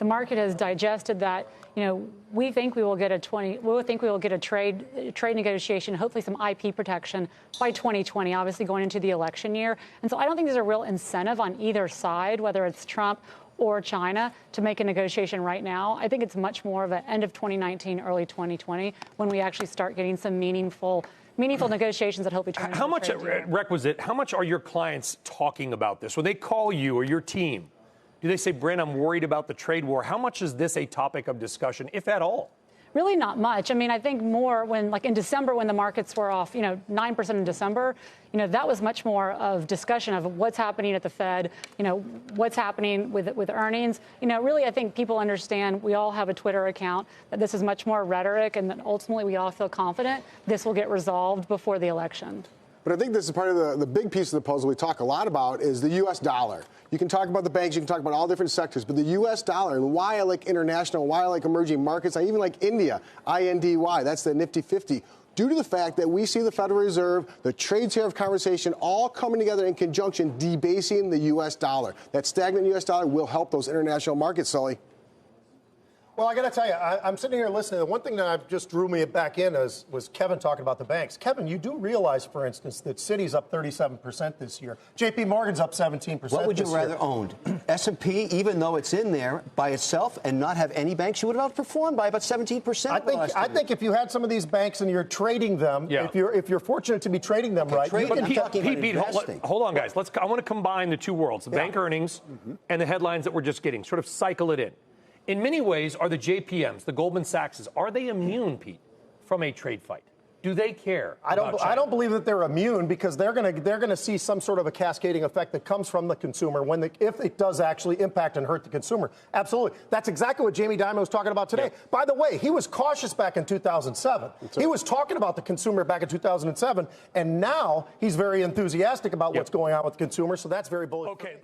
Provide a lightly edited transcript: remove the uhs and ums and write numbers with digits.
the market has digested that. We think we will get a trade negotiation, hopefully some IP protection by 2020, obviously going into the election year. And so I don't think there's a real incentive on either side, whether it's Trump or China, to make a negotiation right now. I think it's much more of an end of 2019, early 2020, when we actually start getting some meaningful negotiations that hopefully turn into how much a trade deal. Requisite? How much are your clients talking about this when they call you or your team? Do they say, Bryn, I'm worried about the trade war? How much is this a topic of discussion, if at all? Really not much. I mean, I think more when, like in December, when the markets were off, 9% in December, that was much more of discussion of what's happening at the Fed, what's happening with earnings. Really, I think people understand, we all have a Twitter account, that this is much more rhetoric, and that ultimately we all feel confident this will get resolved before the election. But I think this is part of the big piece of the puzzle we talk a lot about is the U.S. dollar. You can talk about the banks, you can talk about all different sectors, but the U.S. dollar, and why I like international, why I like emerging markets, I even like India, INDY, that's the Nifty 50, due to the fact that we see the Federal Reserve, the trade tariff conversation, all coming together in conjunction, debasing the U.S. dollar. That stagnant U.S. dollar will help those international markets, Sully. Well, I got to tell you, I'm sitting here listening. The one thing that just drew me back in was Kevin talking about the banks. Kevin, you do realize, for instance, that Citi's up 37% this year. J.P. Morgan's up 17%. What would you rather own? S&P, even though it's in there by itself and not have any banks, you would have outperformed by about 17%. I think if you had some of these banks and you're trading them, if you're fortunate to be trading them right, Pete, hold on, guys. I want to combine the two worlds, the bank earnings and the headlines that we're just getting. Sort of cycle it in. In many ways, are the JPMs, the Goldman Sachs, are they immune, Pete, from a trade fight? Do they care? I don't believe that they're immune, because they're going to see some sort of a cascading effect that comes from the consumer if it does actually impact and hurt the consumer. Absolutely. That's exactly what Jamie Dimon was talking about today. Yeah. By the way, he was cautious back in 2007. He was talking about the consumer back in 2007, and now he's very enthusiastic about what's going on with the consumer. So that's very bullish. Okay.